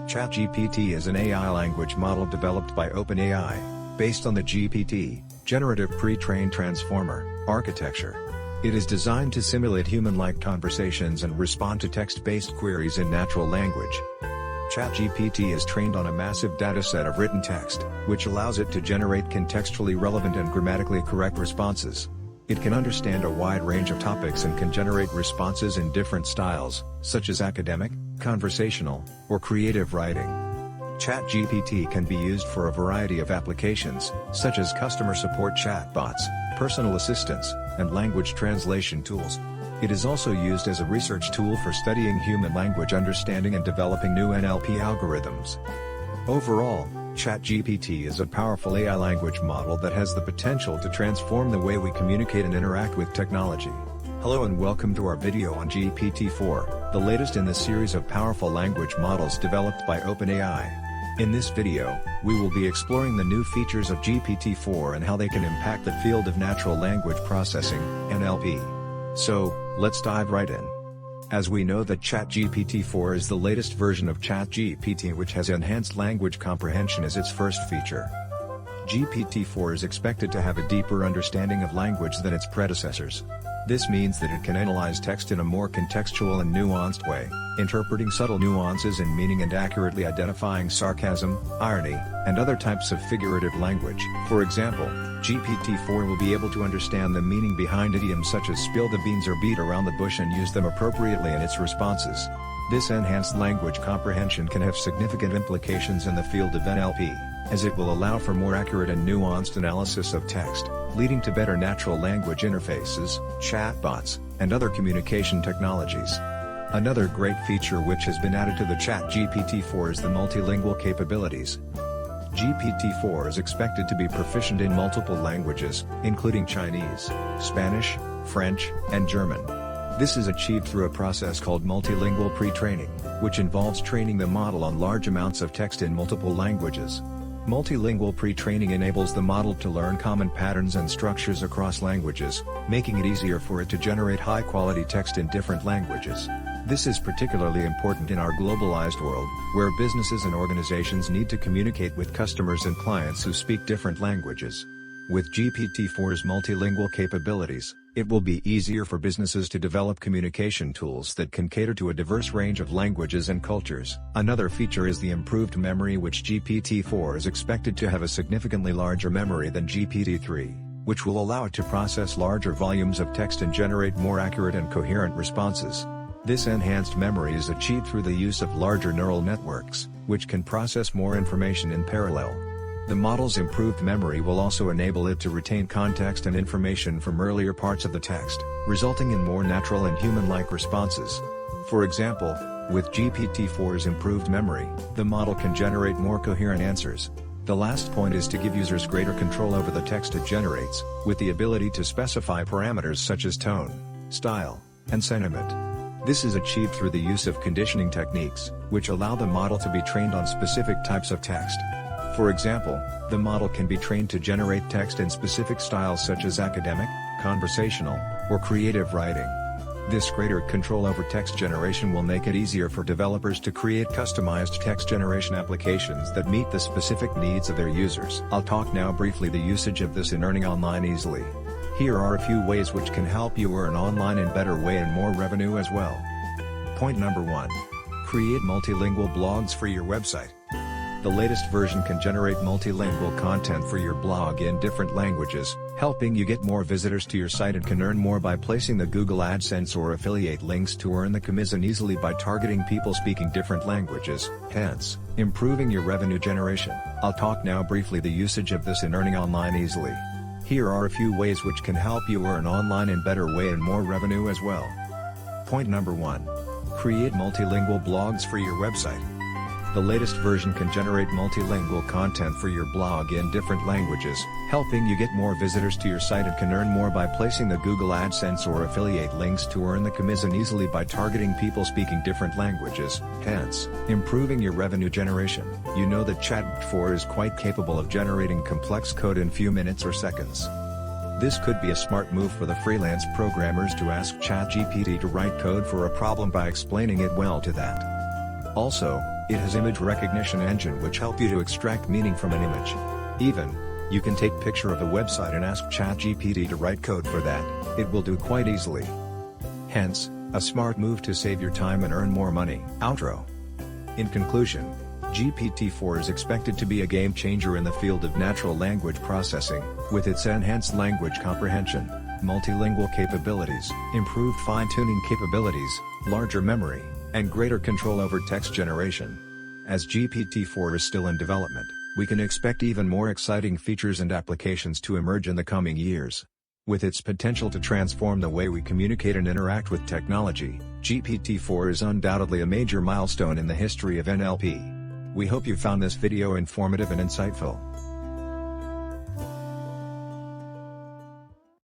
ChatGPT is an AI language model developed by OpenAI, based on the GPT, generative pre-trained transformer, architecture. It is designed to simulate human-like conversations and respond to text-based queries in natural language. ChatGPT is trained on a massive dataset of written text, which allows it to generate contextually relevant and grammatically correct responses. It can understand a wide range of topics and can generate responses in different styles, such as academic, conversational, or creative writing. ChatGPT can be used for a variety of applications, such as customer support chatbots, personal assistants, and language translation tools. It is also used as a research tool for studying human language understanding and developing new NLP algorithms. Overall, ChatGPT is a powerful AI language model that has the potential to transform the way we communicate and interact with technology. Hello and welcome to our video on GPT-4, the latest in the series of powerful language models developed by OpenAI. In this video, we will be exploring the new features of GPT-4 and how they can impact the field of natural language processing, NLP. So, let's dive right in. As we know that ChatGPT-4 is the latest version of ChatGPT which has enhanced language comprehension as its first feature. GPT-4 is expected to have a deeper understanding of language than its predecessors. This means that it can analyze text in a more contextual and nuanced way, interpreting subtle nuances in meaning and accurately identifying sarcasm, irony, and other types of figurative language. For example, GPT-4 will be able to understand the meaning behind idioms such as spill the beans or beat around the bush and use them appropriately in its responses. This enhanced language comprehension can have significant implications in the field of NLP, as it will allow for more accurate and nuanced analysis of text, leading to better natural language interfaces, chatbots, and other communication technologies. Another great feature which has been added to the ChatGPT-4 is the multilingual capabilities. GPT-4 is expected to be proficient in multiple languages, including Chinese, Spanish, French, and German. This is achieved through a process called multilingual pre-training, which involves training the model on large amounts of text in multiple languages. Multilingual pre-training enables the model to learn common patterns and structures across languages, making it easier for it to generate high-quality text in different languages. This is particularly important in our globalized world, where businesses and organizations need to communicate with customers and clients who speak different languages. With GPT-4's multilingual capabilities, it will be easier for businesses to develop communication tools that can cater to a diverse range of languages and cultures. Another feature is the improved memory, which GPT-4 is expected to have a significantly larger memory than GPT-3, which will allow it to process larger volumes of text and generate more accurate and coherent responses. This enhanced memory is achieved through the use of larger neural networks, which can process more information in parallel. The model's improved memory will also enable it to retain context and information from earlier parts of the text, resulting in more natural and human-like responses. For example, with GPT-4's improved memory, the model can generate more coherent answers. The last point is to give users greater control over the text it generates, with the ability to specify parameters such as tone, style, and sentiment. This is achieved through the use of conditioning techniques, which allow the model to be trained on specific types of text. For example, the model can be trained to generate text in specific styles such as academic, conversational, or creative writing. This greater control over text generation will make it easier for developers to create customized text generation applications that meet the specific needs of their users. I'll talk now briefly the usage of this in earning online easily. Here are a few ways which can help you earn online in a better way and more revenue as well. Point number 1. Create multilingual blogs for your website. The latest version can generate multilingual content for your blog in different languages, helping you get more visitors to your site and can earn more by placing the Google AdSense or affiliate links to earn the commission easily by targeting people speaking different languages, hence, improving your revenue generation. I'll talk now briefly the usage of this in earning online easily. Here are a few ways which can help you earn online in a better way and more revenue as well. Point number 1. Create multilingual blogs for your website. The latest version can generate multilingual content for your blog in different languages, helping you get more visitors to your site and can earn more by placing the Google AdSense or affiliate links to earn the commission easily by targeting people speaking different languages, hence, improving your revenue generation. You know that GPT-4 is quite capable of generating complex code in few minutes or seconds. This could be a smart move for the freelance programmers to ask ChatGPT to write code for a problem by explaining it well to that. Also, It has image recognition engine which help you to extract meaning from an image. Even, you can take picture of a website and ask ChatGPT to write code for that, it will do quite easily. Hence, a smart move to save your time and earn more money. Outro. In conclusion, GPT-4 is expected to be a game changer in the field of natural language processing, with its enhanced language comprehension, multilingual capabilities, improved fine-tuning capabilities, larger memory, and greater control over text generation. As GPT-4 is still in development, we can expect even more exciting features and applications to emerge in the coming years. With its potential to transform the way we communicate and interact with technology, GPT-4 is undoubtedly a major milestone in the history of NLP. We hope you found this video informative and insightful.